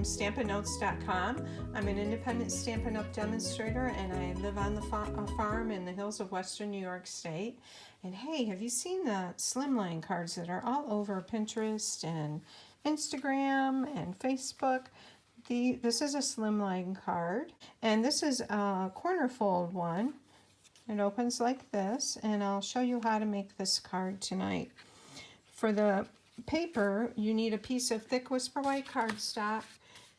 from StampinNotes.com. I'm an independent Stampin' Up! Demonstrator, and I live on the farm in the hills of western New York State. And hey, have you seen the Slimline cards that are all over Pinterest and Instagram and Facebook? This is a Slimline card, and this is a corner fold one. It opens like this, and I'll show you how to make this card tonight. For the paper, you need a piece of thick Whisper White cardstock,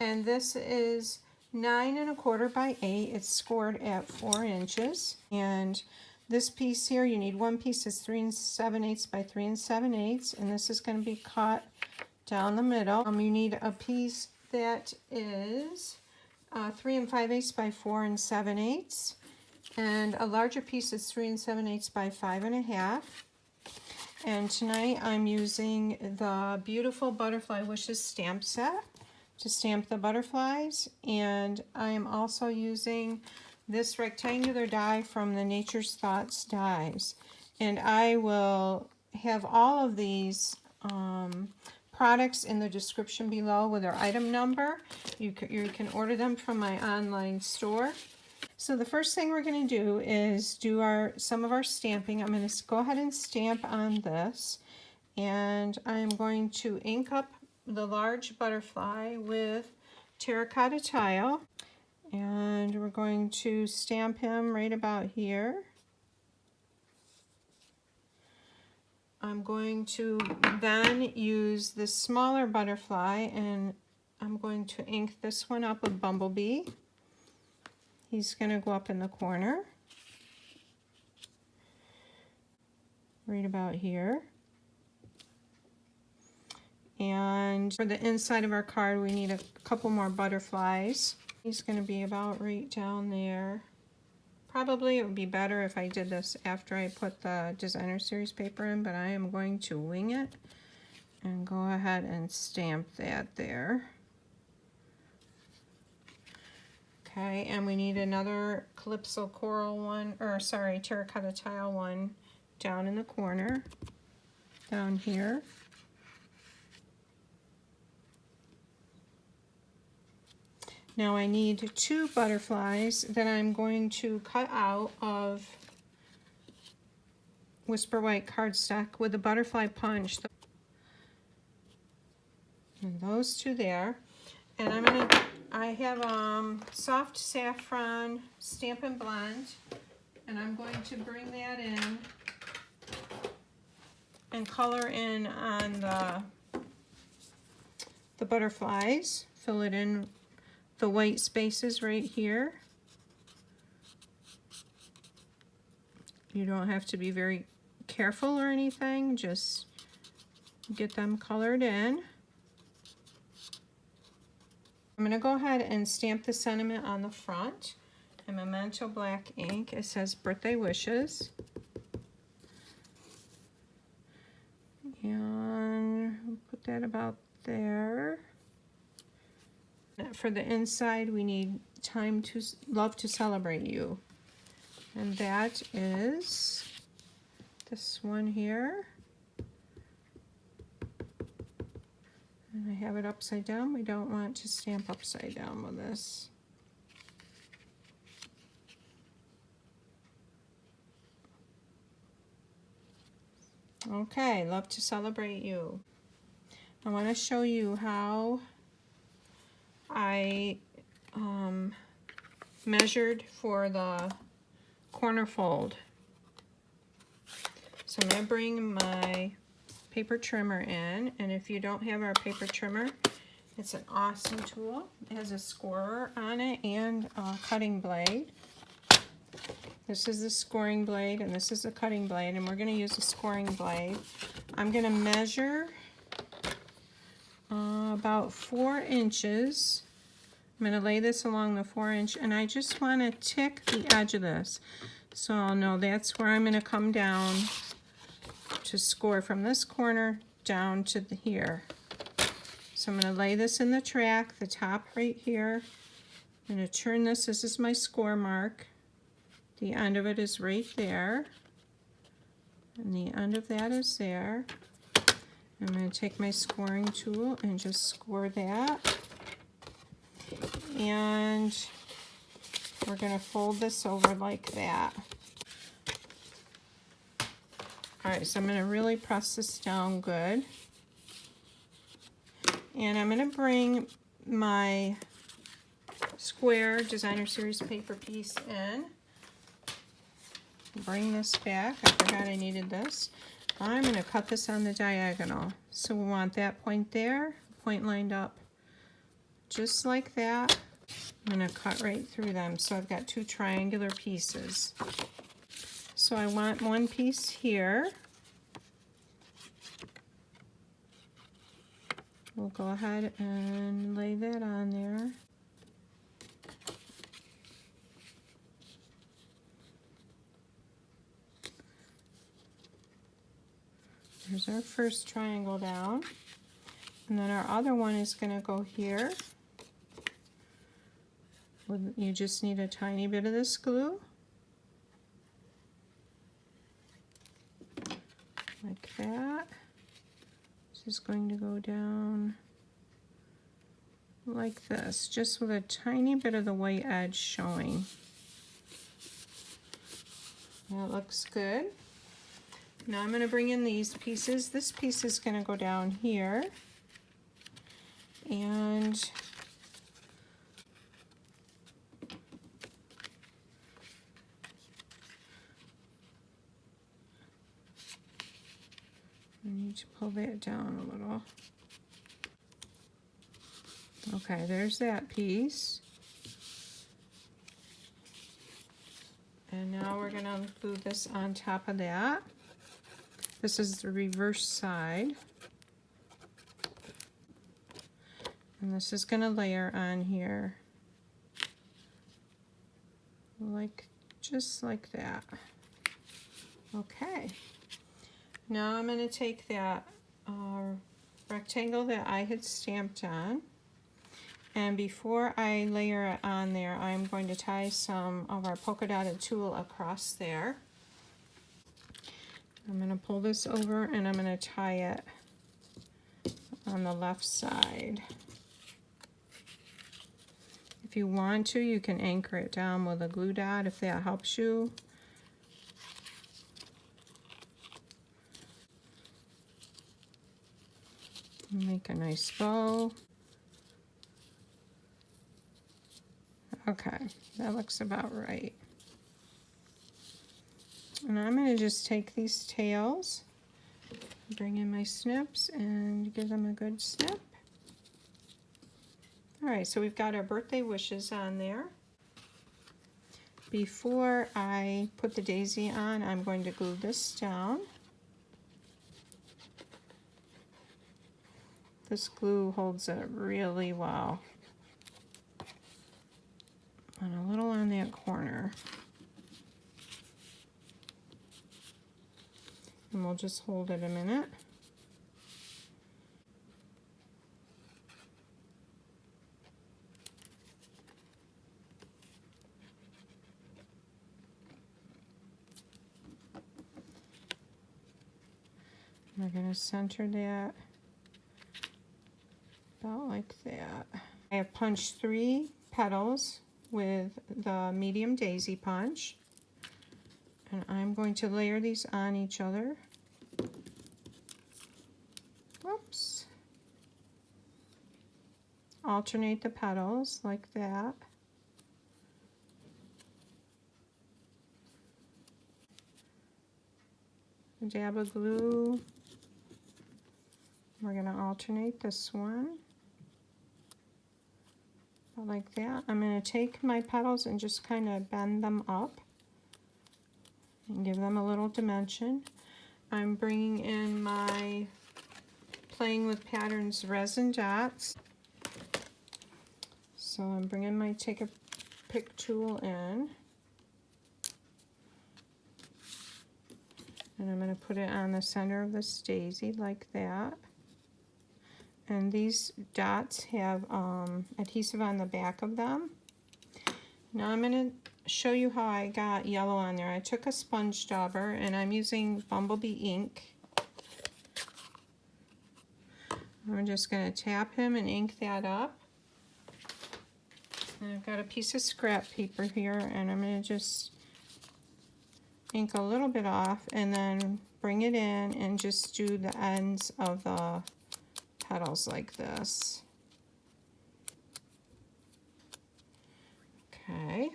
and this is 9 1/4 by 8. It's scored at 4 inches. And this piece here, you need one piece that's 3 7/8 by 3 7/8, and this is going to be cut down the middle. You need a piece that is 3 5/8 by 4 7/8, and a larger piece is 3 7/8 by 5 1/2. And tonight I'm using the beautiful Butterfly Wishes stamp set to stamp the butterflies, and I am also using this rectangular die from the Nature's Thoughts dies. And I will have all of these products in the description below with their item number. You can order them from my online store. So the first thing we're going to do is do some of our stamping. I'm going to go ahead and stamp on this, and I'm going to ink up the large butterfly with Terracotta tile, and we're going to stamp him right about here. I'm going to then use the smaller butterfly, and I'm going to ink this one up with Bumblebee. He's going to go up in the corner, right about here. And for the inside of our card, we need a couple more butterflies. He's going to be about right down there. Probably it would be better if I did this after I put the Designer Series paper in, but I am going to wing it and go ahead and stamp that there. Okay, and we need another Calypso Coral one, or sorry, Terracotta tile one down in the corner, down here. Now I need 2 butterflies that I'm going to cut out of Whisper White cardstock with a butterfly punch. And those 2 there. And I have soft saffron Stampin' Blend, and I'm going to bring that in and color in on the butterflies. Fill it in the white spaces right here. You don't have to be very careful or anything, just get them colored in. I'm going to go ahead and stamp the sentiment on the front in Memento Black Ink. It says Birthday Wishes. And we'll put that about there. For the inside, we need Time to Love to Celebrate You. And that is this one here. And I have it upside down. We don't want to stamp upside down with this. Okay, Love to Celebrate You. I want to show you how I measured for the corner fold. So I'm going to bring my paper trimmer in, and if you don't have our paper trimmer, it's an awesome tool. It has a scorer on it and a cutting blade. This is the scoring blade, and this is the cutting blade, and we're going to use the scoring blade. I'm going to measure about 4 inches. I'm going to lay this along the 4-inch, and I just want to tick the edge of this. So I'll know that's where I'm going to come down to score from this corner down to here. So I'm going to lay this in the track, the top right here. I'm going to turn this. This is my score mark. The end of it is right there. And the end of that is there. I'm going to take my scoring tool and just score that. And we're going to fold this over like that. All right, so I'm going to really press this down good. And I'm going to bring my square designer series paper piece in. Bring this back. I forgot I needed this. I'm going to cut this on the diagonal. So we want that point there, point lined up just like that. I'm going to cut right through them. So I've got two triangular pieces. So I want one piece here. We'll go ahead and lay that on there. Here's our first triangle down. And then our other one is going to go here. You just need a tiny bit of this glue. Like that. This is going to go down like this, just with a tiny bit of the white edge showing. That looks good. Now I'm going to bring in these pieces. This piece is going to go down here. And I need to pull that down a little. Okay, there's that piece. And now we're going to glue this on top of that. This is the reverse side. And this is going to layer on here. Just like that. Okay. Now I'm going to take that rectangle that I had stamped on. And before I layer it on there, I'm going to tie some of our polka dotted tulle across there. I'm going to pull this over and I'm going to tie it on the left side. If you want to, you can anchor it down with a glue dot if that helps you. Make a nice bow. Okay, that looks about right. And I'm going to just take these tails, bring in my snips, and give them a good snip. All right, so we've got our birthday wishes on there. Before I put the daisy on, I'm going to glue this down. This glue holds it really well. And a little on that corner. And we'll just hold it a minute. We're going to center that about like that. I have punched 3 petals with the medium daisy punch, and I'm going to layer these on each other. Whoops. Alternate the petals like that. Dab of glue. We're going to alternate this one. Like that. I'm going to take my petals and just kind of bend them up and give them a little dimension. I'm bringing in my Playing with Patterns resin dots. So I'm bringing my Take a Pick tool in. And I'm going to put it on the center of this daisy like that. And these dots have adhesive on the back of them. Now I'm going to show you how I got yellow on there. I took a sponge dauber and I'm using Bumblebee ink. I'm just going to tap him and ink that up. And I've got a piece of scrap paper here, and I'm going to just ink a little bit off and then bring it in and just do the ends of the petals like this. Okay.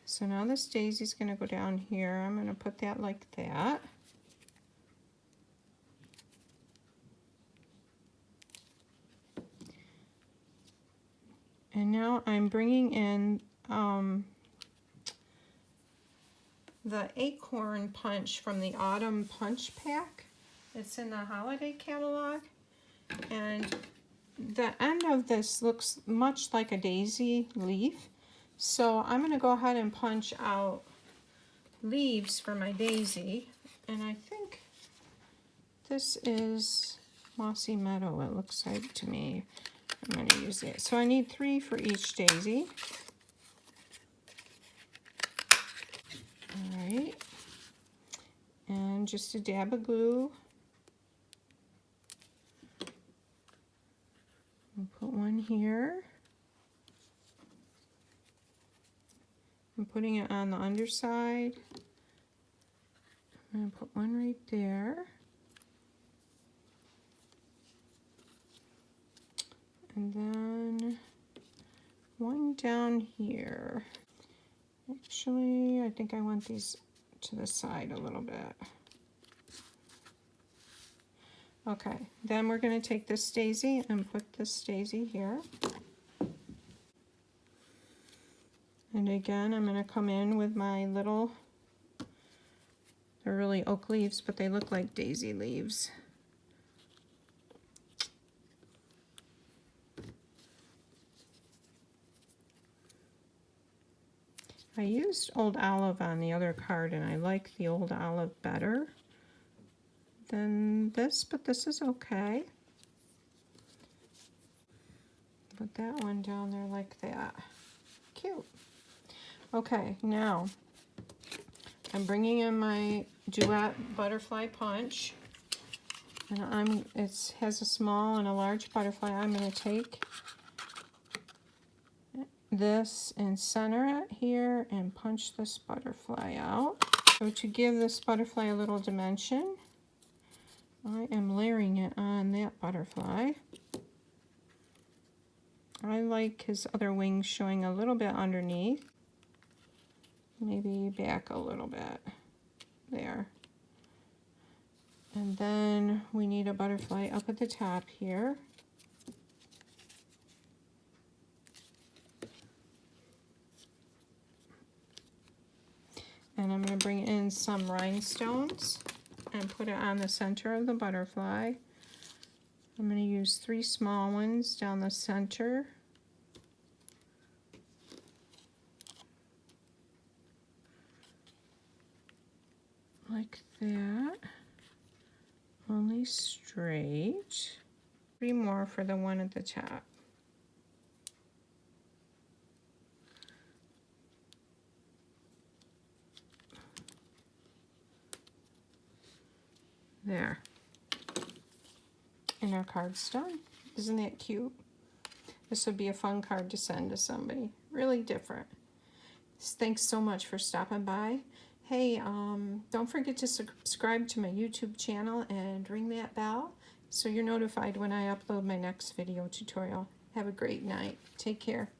So now this daisy's going to go down here. I'm going to put that like that. And now I'm bringing in the Acorn punch from the Autumn Punch Pack. It's in the holiday catalog. And the end of this looks much like a daisy leaf. So I'm going to go ahead and punch out leaves for my daisy. And I think this is Mossy Meadow, it looks like to me. I'm going to use it. So I need 3 for each daisy. All right. And just a dab of glue. I'll put one here. I'm putting it on the underside. I'm going to put one right there. And then one down here. Actually, I think I want these to the side a little bit. Okay, then we're going to take this daisy and put this daisy here. And again, I'm going to come in with my little, they're really oak leaves, but they look like daisy leaves. I used Old Olive on the other card, and I like the Old Olive better than this, but this is okay. Put that one down there like that. Cute. Okay, now I'm bringing in my Duet butterfly punch, and it has a small and a large butterfly. I'm going to take this and center it here and punch this butterfly out. So to give this butterfly a little dimension, I am layering it on that butterfly. I like his other wings showing a little bit underneath. Maybe back a little bit. There. And then we need a butterfly up at the top here. And I'm going to bring in some rhinestones and put it on the center of the butterfly. I'm going to use 3 small ones down the center. Like that. Only straight. 3 more for the one at the top. There. And our card's done. Isn't that cute? This would be a fun card to send to somebody. Really different. Thanks so much for stopping by. Hey, don't forget to subscribe to my YouTube channel and ring that bell so you're notified when I upload my next video tutorial. Have a great night. Take care.